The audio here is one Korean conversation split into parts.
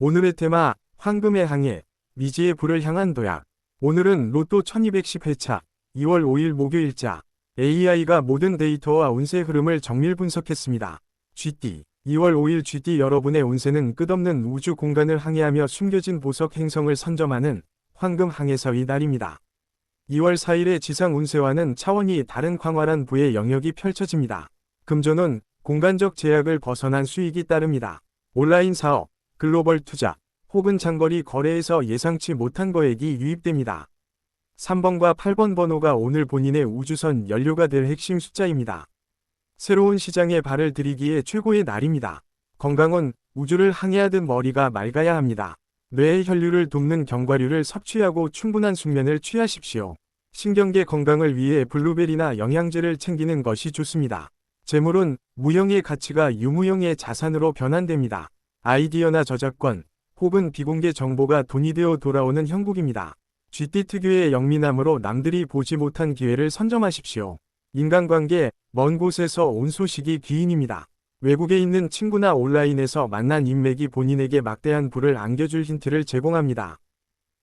오늘의 테마, 황금의 항해, 미지의 불을 향한 도약. 오늘은 로또 1210회차, 2월 5일 목요일자, AI가 모든 데이터와 운세 흐름을 정밀 분석했습니다. GT, 2월 5일 GT 여러분의 운세는 끝없는 우주 공간을 항해하며 숨겨진 보석 행성을 선점하는 황금 항해사의 날입니다. 2월 4일의 지상 운세와는 차원이 다른 광활한 부의 영역이 펼쳐집니다. 금전운, 공간적 제약을 벗어난 수익이 따릅니다. 온라인 사업, 글로벌 투자, 혹은 장거리 거래에서 예상치 못한 거액이 유입됩니다. 3번과 8번 번호가 오늘 본인의 우주선 연료가 될 핵심 숫자입니다. 새로운 시장에 발을 들이기에 최고의 날입니다. 건강은 우주를 항해하듯 머리가 맑아야 합니다. 뇌의 혈류를 돕는 견과류를 섭취하고 충분한 숙면을 취하십시오. 신경계 건강을 위해 블루베리나 영양제를 챙기는 것이 좋습니다. 재물은 무형의 가치가 유무형의 자산으로 변환됩니다. 아이디어나 저작권, 혹은 비공개 정보가 돈이 되어 돌아오는 형국입니다. GT 특유의 영민함으로 남들이 보지 못한 기회를 선점하십시오. 인간관계, 먼 곳에서 온 소식이 귀인입니다. 외국에 있는 친구나 온라인에서 만난 인맥이 본인에게 막대한 부를 안겨줄 힌트를 제공합니다.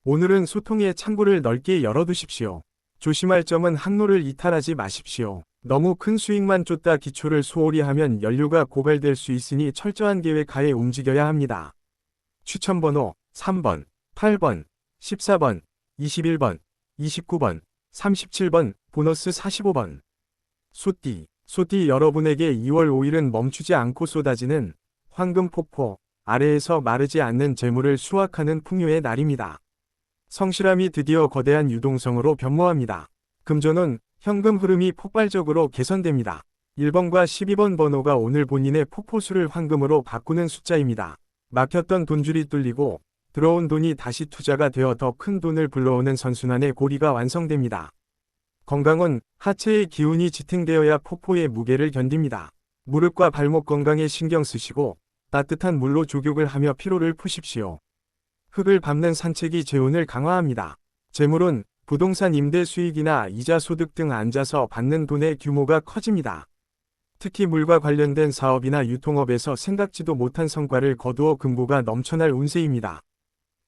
오늘은 소통의 창구를 넓게 열어두십시오. 조심할 점은 항로를 이탈하지 마십시오. 너무 큰 수익만 쫓다 기초를 소홀히 하면 연료가 고갈될 수 있으니 철저한 계획하에 움직여야 합니다. 추천번호 3번, 8번, 14번, 21번, 29번, 37번, 보너스 45번. 소띠 여러분에게 2월 5일은 멈추지 않고 쏟아지는 황금 폭포 아래에서 마르지 않는 재물을 수확하는 풍요의 날입니다. 성실함이 드디어 거대한 유동성으로 변모합니다. 금전운, 현금 흐름이 폭발적으로 개선됩니다. 1번과 12번 번호가 오늘 본인의 폭포수를 황금으로 바꾸는 숫자입니다. 막혔던 돈줄이 뚫리고 들어온 돈이 다시 투자가 되어 더 큰 돈을 불러오는 선순환의 고리가 완성됩니다. 건강은 하체의 기운이 지탱되어야 폭포의 무게를 견딥니다. 무릎과 발목 건강에 신경 쓰시고 따뜻한 물로 족욕을 하며 피로를 푸십시오. 흙을 밟는 산책이 재운을 강화합니다. 재물은 부동산 임대 수익이나 이자 소득 등 앉아서 받는 돈의 규모가 커집니다. 특히 물과 관련된 사업이나 유통업에서 생각지도 못한 성과를 거두어 금고가 넘쳐날 운세입니다.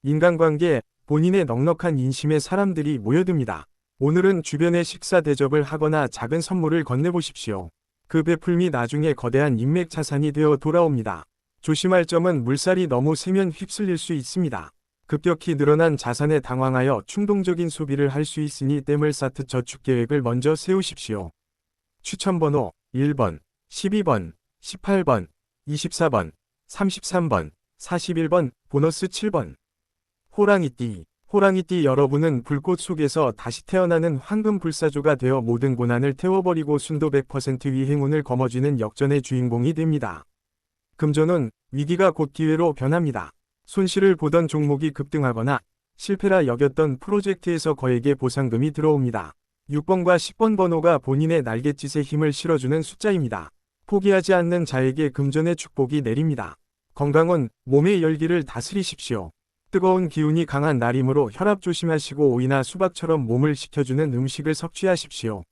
인간관계, 본인의 넉넉한 인심에 사람들이 모여듭니다. 오늘은 주변에 식사 대접을 하거나 작은 선물을 건네보십시오. 그 베풀미 나중에 거대한 인맥 자산이 되어 돌아옵니다. 조심할 점은 물살이 너무 세면 휩쓸릴 수 있습니다. 급격히 늘어난 자산에 당황하여 충동적인 소비를 할 수 있으니 댐을 쌓듯 저축 계획을 먼저 세우십시오. 추천번호 1번, 12번, 18번, 24번, 33번, 41번, 보너스 7번. 호랑이띠 여러분은 불꽃 속에서 다시 태어나는 황금 불사조가 되어 모든 고난을 태워버리고 순도 100% 위 행운을 거머쥐는 역전의 주인공이 됩니다. 금전운, 위기가 곧 기회로 변합니다. 손실을 보던 종목이 급등하거나 실패라 여겼던 프로젝트에서 거액의 보상금이 들어옵니다. 6번과 10번 번호가 본인의 날갯짓에 힘을 실어주는 숫자입니다. 포기하지 않는 자에게 금전의 축복이 내립니다. 건강은 몸의 열기를 다스리십시오. 뜨거운 기운이 강한 날이므로 혈압 조심하시고 오이나 수박처럼 몸을 식혀주는 음식을 섭취하십시오.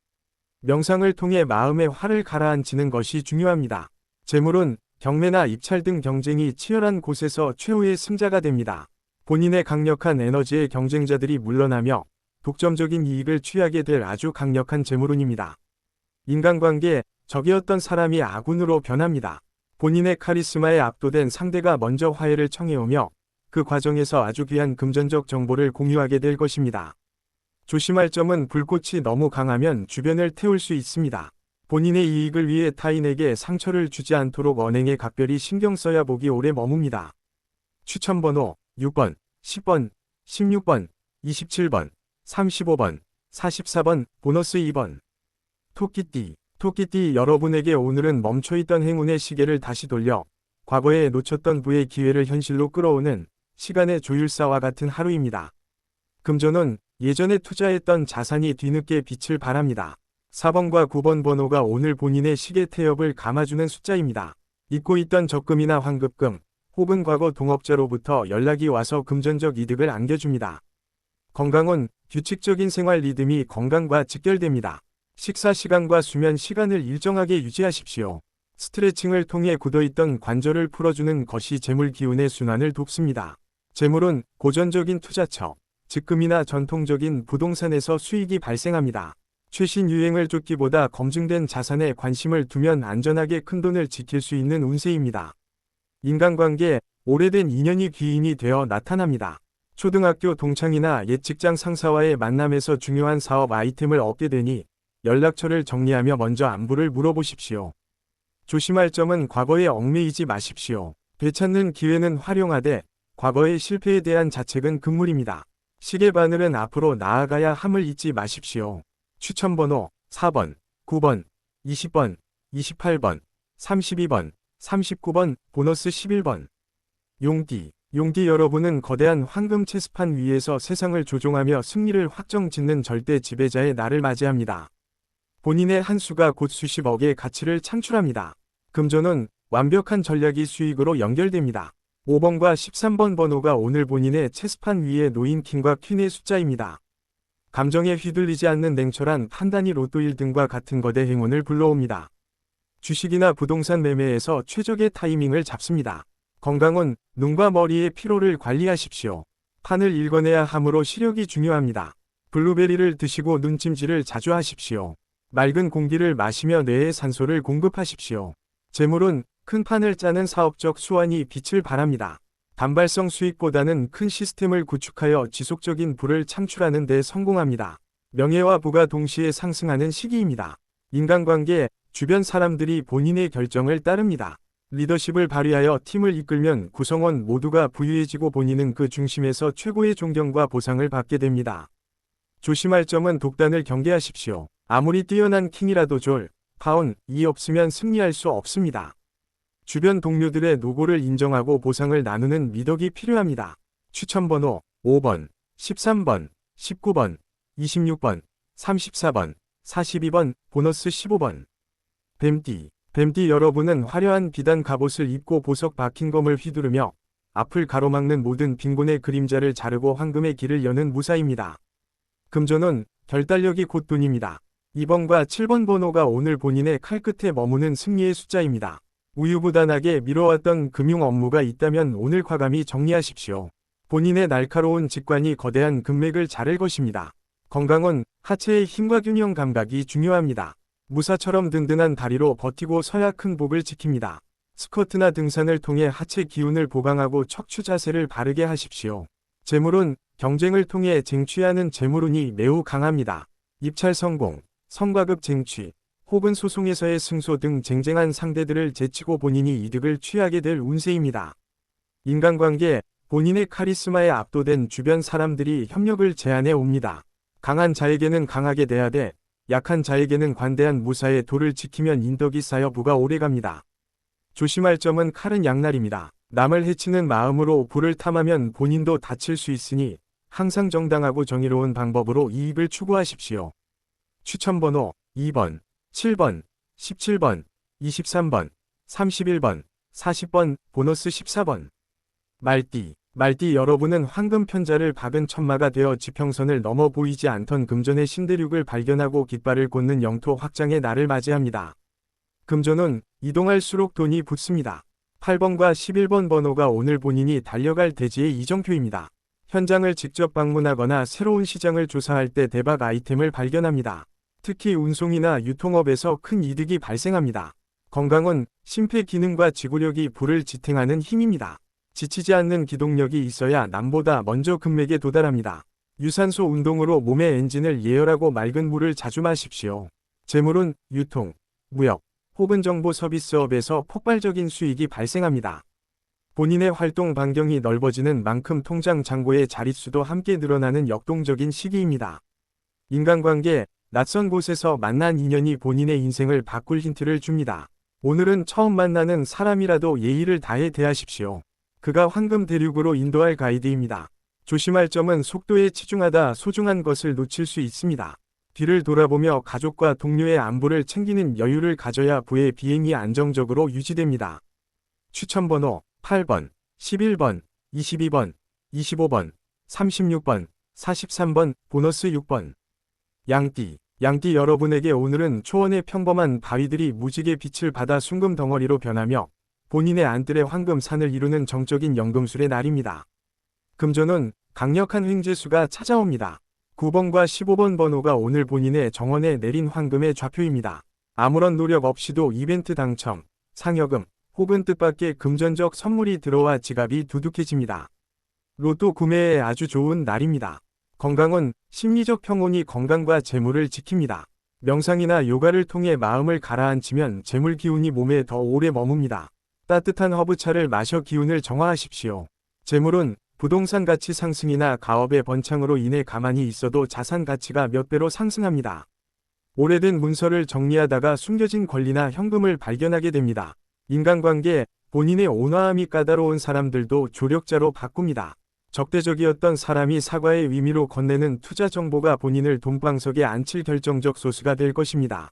명상을 통해 마음의 화를 가라앉히는 것이 중요합니다. 재물은 경매나 입찰 등 경쟁이 치열한 곳에서 최후의 승자가 됩니다. 본인의 강력한 에너지에 경쟁자들이 물러나며 독점적인 이익을 취하게 될 아주 강력한 재물운입니다. 인간관계, 적이었던 사람이 아군으로 변합니다. 본인의 카리스마에 압도된 상대가 먼저 화해를 청해오며 그 과정에서 아주 귀한 금전적 정보를 공유하게 될 것입니다. 조심할 점은 불꽃이 너무 강하면 주변을 태울 수 있습니다. 본인의 이익을 위해 타인에게 상처를 주지 않도록 언행에 각별히 신경 써야 복이 오래 머뭅니다. 추천번호 6번, 10번, 16번, 27번, 35번, 44번, 보너스 2번. 토끼띠 여러분에게 오늘은 멈춰있던 행운의 시계를 다시 돌려 과거에 놓쳤던 부의 기회를 현실로 끌어오는 시간의 조율사와 같은 하루입니다. 금전운, 예전에 투자했던 자산이 뒤늦게 빛을 발합니다. 4번과 9번 번호가 오늘 본인의 시계 태엽을 감아주는 숫자입니다. 잊고 있던 적금이나 환급금, 혹은 과거 동업자로부터 연락이 와서 금전적 이득을 안겨줍니다. 건강은 규칙적인 생활 리듬이 건강과 직결됩니다. 식사 시간과 수면 시간을 일정하게 유지하십시오. 스트레칭을 통해 굳어있던 관절을 풀어주는 것이 재물 기운의 순환을 돕습니다. 재물은 고전적인 투자처, 직금이나 전통적인 부동산에서 수익이 발생합니다. 최신 유행을 쫓기보다 검증된 자산에 관심을 두면 안전하게 큰돈을 지킬 수 있는 운세입니다. 인간관계, 오래된 인연이 귀인이 되어 나타납니다. 초등학교 동창이나 옛 직장 상사와의 만남에서 중요한 사업 아이템을 얻게 되니 연락처를 정리하며 먼저 안부를 물어보십시오. 조심할 점은 과거에 얽매이지 마십시오. 되찾는 기회는 활용하되 과거의 실패에 대한 자책은 금물입니다. 시계 바늘은 앞으로 나아가야 함을 잊지 마십시오. 추천번호 4번, 9번, 20번, 28번, 32번, 39번, 보너스 11번. 용띠 여러분은 거대한 황금 체스판 위에서 세상을 조종하며 승리를 확정짓는 절대 지배자의 날을 맞이합니다. 본인의 한 수가 곧 수십억의 가치를 창출합니다. 금전은 완벽한 전략이 수익으로 연결됩니다. 5번과 13번 번호가 오늘 본인의 체스판 위에 놓인 킹과 퀸의 숫자입니다. 감정에 휘둘리지 않는 냉철한 판단이 로또 1등과 같은 거대 행운을 불러옵니다. 주식이나 부동산 매매에서 최적의 타이밍을 잡습니다. 건강은 눈과 머리의 피로를 관리하십시오. 판을 읽어내야 하므로 시력이 중요합니다. 블루베리를 드시고 눈찜질을 자주 하십시오. 맑은 공기를 마시며 뇌에 산소를 공급하십시오. 재물은 큰 판을 짜는 사업적 수완이 빛을 발합니다. 단발성 수익보다는 큰 시스템을 구축하여 지속적인 부를 창출하는 데 성공합니다. 명예와 부가 동시에 상승하는 시기입니다. 인간관계, 주변 사람들이 본인의 결정을 따릅니다. 리더십을 발휘하여 팀을 이끌면 구성원 모두가 부유해지고 본인은 그 중심에서 최고의 존경과 보상을 받게 됩니다. 조심할 점은 독단을 경계하십시오. 아무리 뛰어난 킹이라도 파운이 없으면 승리할 수 없습니다. 주변 동료들의 노고를 인정하고 보상을 나누는 미덕이 필요합니다. 추천번호 5번, 13번, 19번, 26번, 34번, 42번, 보너스 15번. 뱀띠 여러분은 화려한 비단 갑옷을 입고 보석 박힌 검을 휘두르며 앞을 가로막는 모든 빈곤의 그림자를 자르고 황금의 길을 여는 무사입니다. 금전은 결단력이 곧 돈입니다. 2번과 7번 번호가 오늘 본인의 칼끝에 머무는 승리의 숫자입니다. 우유부단하게 미뤄왔던 금융 업무가 있다면 오늘 과감히 정리하십시오. 본인의 날카로운 직관이 거대한 금맥을 자를 것입니다. 건강은 하체의 힘과 균형 감각이 중요합니다. 무사처럼 든든한 다리로 버티고 서야 큰 복을 지킵니다. 스쿼트나 등산을 통해 하체 기운을 보강하고 척추 자세를 바르게 하십시오. 재물은 경쟁을 통해 쟁취하는 재물운이 매우 강합니다. 입찰 성공, 성과급 쟁취, 혹은 소송에서의 승소 등 쟁쟁한 상대들을 제치고 본인이 이득을 취하게 될 운세입니다. 인간관계, 본인의 카리스마에 압도된 주변 사람들이 협력을 제안해 옵니다. 강한 자에게는 강하게 대하되 약한 자에게는 관대한 무사의 도를 지키면 인덕이 쌓여 부가 오래갑니다. 조심할 점은 칼은 양날입니다. 남을 해치는 마음으로 부를 탐하면 본인도 다칠 수 있으니 항상 정당하고 정의로운 방법으로 이익을 추구하십시오. 추천번호 2번, 7번, 17번, 23번, 31번, 40번, 보너스 14번. 말띠 여러분은 황금 편자를 박은 천마가 되어 지평선을 넘어 보이지 않던 금전의 신대륙을 발견하고 깃발을 꽂는 영토 확장의 날을 맞이합니다. 금전은 이동할수록 돈이 붙습니다. 8번과 11번 번호가 오늘 본인이 달려갈 대지의 이정표입니다. 현장을 직접 방문하거나 새로운 시장을 조사할 때 대박 아이템을 발견합니다. 특히 운송이나 유통업에서 큰 이득이 발생합니다. 건강은 심폐기능과 지구력이 부를 지탱하는 힘입니다. 지치지 않는 기동력이 있어야 남보다 먼저 금맥에 도달합니다. 유산소 운동으로 몸의 엔진을 예열하고 맑은 물을 자주 마십시오. 재물은 유통, 무역, 혹은 정보 서비스업에서 폭발적인 수익이 발생합니다. 본인의 활동 반경이 넓어지는 만큼 통장 잔고의 자릿수도 함께 늘어나는 역동적인 시기입니다. 인간관계, 낯선 곳에서 만난 인연이 본인의 인생을 바꿀 힌트를 줍니다. 오늘은 처음 만나는 사람이라도 예의를 다해 대하십시오. 그가 황금 대륙으로 인도할 가이드입니다. 조심할 점은 속도에 치중하다 소중한 것을 놓칠 수 있습니다. 뒤를 돌아보며 가족과 동료의 안부를 챙기는 여유를 가져야 부의 비행이 안정적으로 유지됩니다. 추천번호 8번, 11번, 22번, 25번, 36번, 43번, 보너스 6번. 양띠 여러분에게 오늘은 초원의 평범한 바위들이 무지개 빛을 받아 순금 덩어리로 변하며 본인의 안뜰의 황금산을 이루는 정적인 연금술의 날입니다. 금전운, 강력한 횡재수가 찾아옵니다. 9번과 15번 번호가 오늘 본인의 정원에 내린 황금의 좌표입니다. 아무런 노력 없이도 이벤트 당첨, 상여금, 혹은 뜻밖의 금전적 선물이 들어와 지갑이 두둑해집니다. 로또 구매에 아주 좋은 날입니다. 건강은 심리적 평온이 건강과 재물을 지킵니다. 명상이나 요가를 통해 마음을 가라앉히면 재물 기운이 몸에 더 오래 머뭅니다. 따뜻한 허브차를 마셔 기운을 정화하십시오. 재물은 부동산 가치 상승이나 가업의 번창으로 인해 가만히 있어도 자산 가치가 몇 배로 상승합니다. 오래된 문서를 정리하다가 숨겨진 권리나 현금을 발견하게 됩니다. 인간관계, 본인의 온화함이 까다로운 사람들도 조력자로 바꿉니다. 적대적이었던 사람이 사과의 의미로 건네는 투자 정보가 본인을 돈방석에 앉힐 결정적 소수가 될 것입니다.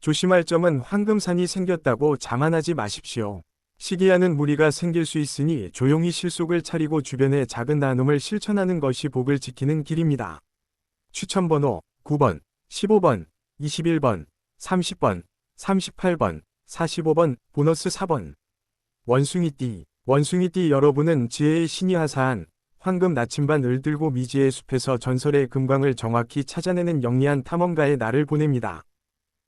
조심할 점은 황금산이 생겼다고 자만하지 마십시오. 시기하는 무리가 생길 수 있으니 조용히 실속을 차리고 주변의 작은 나눔을 실천하는 것이 복을 지키는 길입니다. 추천번호 9번, 15번, 21번, 30번, 38번, 45번, 보너스 4번. 원숭이띠 여러분은 지혜의 신이 하사한 황금 나침반을 들고 미지의 숲에서 전설의 금광을 정확히 찾아내는 영리한 탐험가의 날을 보냅니다.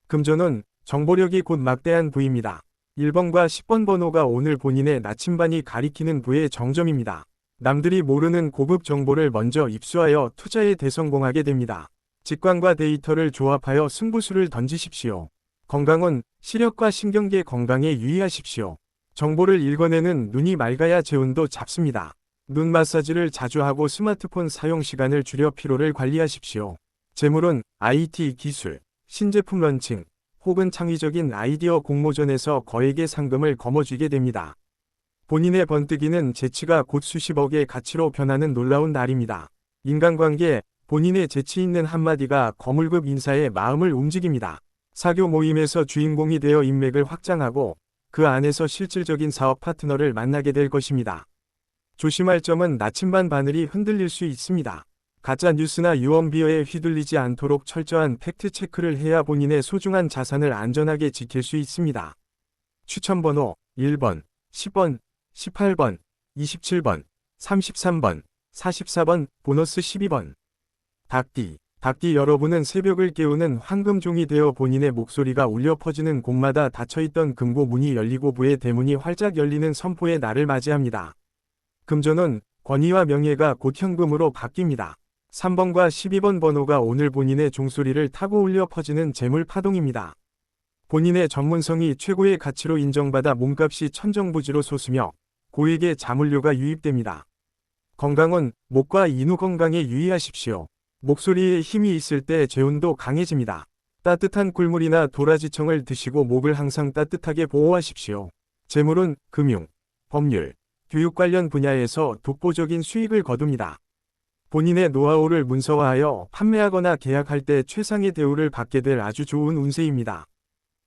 금전운, 정보력이 곧 막대한 부입니다. 1번과 10번 번호가 오늘 본인의 나침반이 가리키는 부의 정점입니다. 남들이 모르는 고급 정보를 먼저 입수하여 투자에 대성공하게 됩니다. 직관과 데이터를 조합하여 승부수를 던지십시오. 건강은 시력과 신경계 건강에 유의하십시오. 정보를 읽어내는 눈이 맑아야 재운도 잡습니다. 눈 마사지를 자주 하고 스마트폰 사용 시간을 줄여 피로를 관리하십시오. 재물은 IT 기술, 신제품 런칭, 혹은 창의적인 아이디어 공모전에서 거액의 상금을 거머쥐게 됩니다. 본인의 번뜩이는 재치가 곧 수십억의 가치로 변하는 놀라운 날입니다. 인간관계, 본인의 재치 있는 한마디가 거물급 인사의 마음을 움직입니다. 사교 모임에서 주인공이 되어 인맥을 확장하고 그 안에서 실질적인 사업 파트너를 만나게 될 것입니다. 조심할 점은 나침반 바늘이 흔들릴 수 있습니다. 가짜 뉴스나 유언비어에 휘둘리지 않도록 철저한 팩트 체크를 해야 본인의 소중한 자산을 안전하게 지킬 수 있습니다. 추천번호 1번, 10번, 18번, 27번, 33번, 44번, 보너스 12번. 닭띠 여러분은 새벽을 깨우는 황금종이 되어 본인의 목소리가 울려 퍼지는 곳마다 닫혀있던 금고 문이 열리고 부의 대문이 활짝 열리는 선포의 날을 맞이합니다. 금전은 권위와 명예가 곧 현금으로 바뀝니다. 3번과 12번 번호가 오늘 본인의 종소리를 타고 울려 퍼지는 재물 파동입니다. 본인의 전문성이 최고의 가치로 인정받아 몸값이 천정부지로 솟으며 고액의 자물료가 유입됩니다. 건강은 목과 인후 건강에 유의하십시오. 목소리에 힘이 있을 때 재운도 강해집니다. 따뜻한 꿀물이나 도라지청을 드시고 목을 항상 따뜻하게 보호하십시오. 재물은 금융, 법률, 교육 관련 분야에서 독보적인 수익을 거둡니다. 본인의 노하우를 문서화하여 판매하거나 계약할 때 최상의 대우를 받게 될 아주 좋은 운세입니다.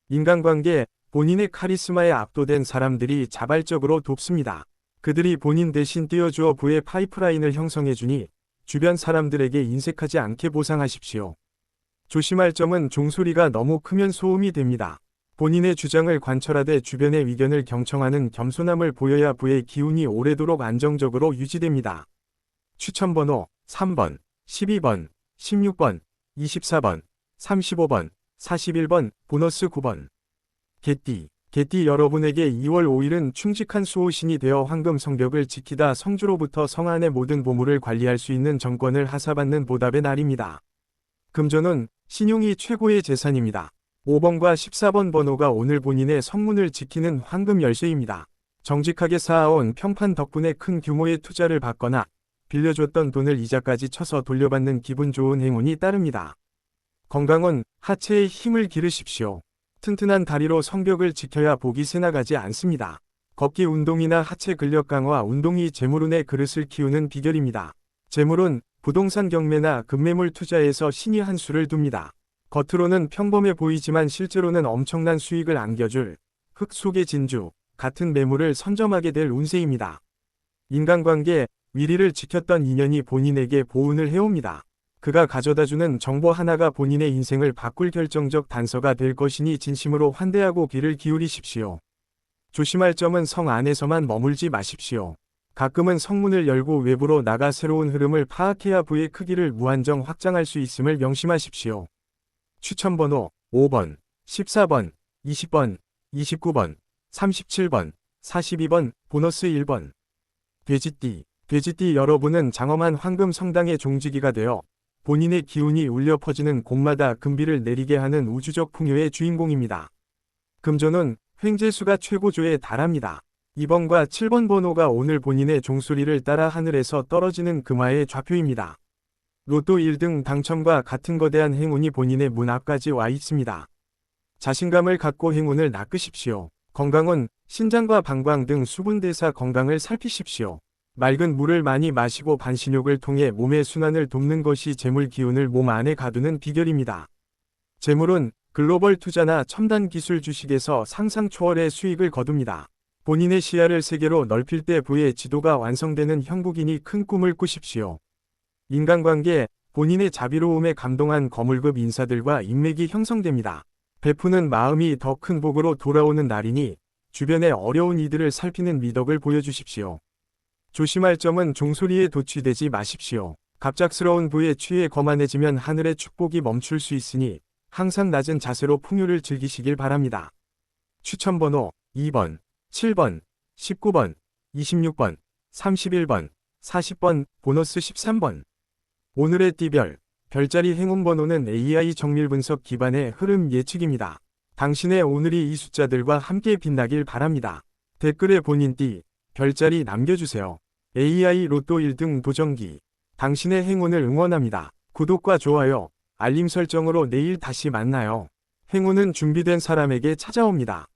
인간관계, 본인의 카리스마에 압도된 사람들이 자발적으로 돕습니다. 그들이 본인 대신 띄워주어 부의 파이프라인을 형성해주니 주변 사람들에게 인색하지 않게 보상하십시오. 조심할 점은 종소리가 너무 크면 소음이 됩니다. 본인의 주장을 관철하되 주변의 의견을 경청하는 겸손함을 보여야 부의 기운이 오래도록 안정적으로 유지됩니다. 추천번호 3번, 12번, 16번, 24번, 35번, 41번, 보너스 9번. 개띠 여러분에게 2월 5일은 충직한 수호신이 되어 황금 성벽을 지키다 성주로부터 성 안의 모든 보물을 관리할 수 있는 정권을 하사받는 보답의 날입니다. 금전은 신용이 최고의 재산입니다. 5번과 14번 번호가 오늘 본인의 성문을 지키는 황금 열쇠입니다. 정직하게 쌓아온 평판 덕분에 큰 규모의 투자를 받거나 빌려줬던 돈을 이자까지 쳐서 돌려받는 기분 좋은 행운이 따릅니다. 건강은 하체에 힘을 기르십시오. 튼튼한 다리로 성벽을 지켜야 복이 새나가지 않습니다. 걷기 운동이나 하체 근력 강화 운동이 재물운의 그릇을 키우는 비결입니다. 재물은 부동산 경매나 급매물 투자에서 신이 한 수를 둡니다. 겉으로는 평범해 보이지만 실제로는 엄청난 수익을 안겨줄 흙 속의 진주 같은 매물을 선점하게 될 운세입니다. 인간관계, 위리를 지켰던 인연이 본인에게 보운을 해옵니다. 그가 가져다주는 정보 하나가 본인의 인생을 바꿀 결정적 단서가 될 것이니 진심으로 환대하고 귀를 기울이십시오. 조심할 점은 성 안에서만 머물지 마십시오. 가끔은 성문을 열고 외부로 나가 새로운 흐름을 파악해야 부의 크기를 무한정 확장할 수 있음을 명심하십시오. 추천번호 5번, 14번, 20번, 29번, 37번, 42번, 보너스 1번. 돼지띠 여러분은 장엄한 황금 성당의 종지기가 되어 본인의 기운이 울려 퍼지는 곳마다 금비를 내리게 하는 우주적 풍요의 주인공입니다. 금전운, 횡재수가 최고조에 달합니다. 2번과 7번 번호가 오늘 본인의 종소리를 따라 하늘에서 떨어지는 금화의 좌표입니다. 로또 1등 당첨과 같은 거대한 행운이 본인의 문 앞까지 와 있습니다. 자신감을 갖고 행운을 낚으십시오. 건강운, 신장과 방광 등 수분대사 건강을 살피십시오. 맑은 물을 많이 마시고 반신욕을 통해 몸의 순환을 돕는 것이 재물 기운을 몸 안에 가두는 비결입니다. 재물은 글로벌 투자나 첨단 기술 주식에서 상상 초월의 수익을 거둡니다. 본인의 시야를 세계로 넓힐 때 부의 지도가 완성되는 형국인이 큰 꿈을 꾸십시오. 인간관계, 본인의 자비로움에 감동한 거물급 인사들과 인맥이 형성됩니다. 베푸는 마음이 더 큰 복으로 돌아오는 날이니 주변의 어려운 이들을 살피는 미덕을 보여주십시오. 조심할 점은 종소리에 도취되지 마십시오. 갑작스러운 부에 취해 거만해지면 하늘의 축복이 멈출 수 있으니 항상 낮은 자세로 풍요를 즐기시길 바랍니다. 추천번호 2번, 7번, 19번, 26번, 31번, 40번, 보너스 13번. 오늘의 띠별, 별자리 행운번호는 AI 정밀분석 기반의 흐름 예측입니다. 당신의 오늘이 이 숫자들과 함께 빛나길 바랍니다. 댓글에 본인 띠, 별자리 남겨주세요. AI 로또 1등 도전기. 당신의 행운을 응원합니다. 구독과 좋아요, 알림 설정으로 내일 다시 만나요. 행운은 준비된 사람에게 찾아옵니다.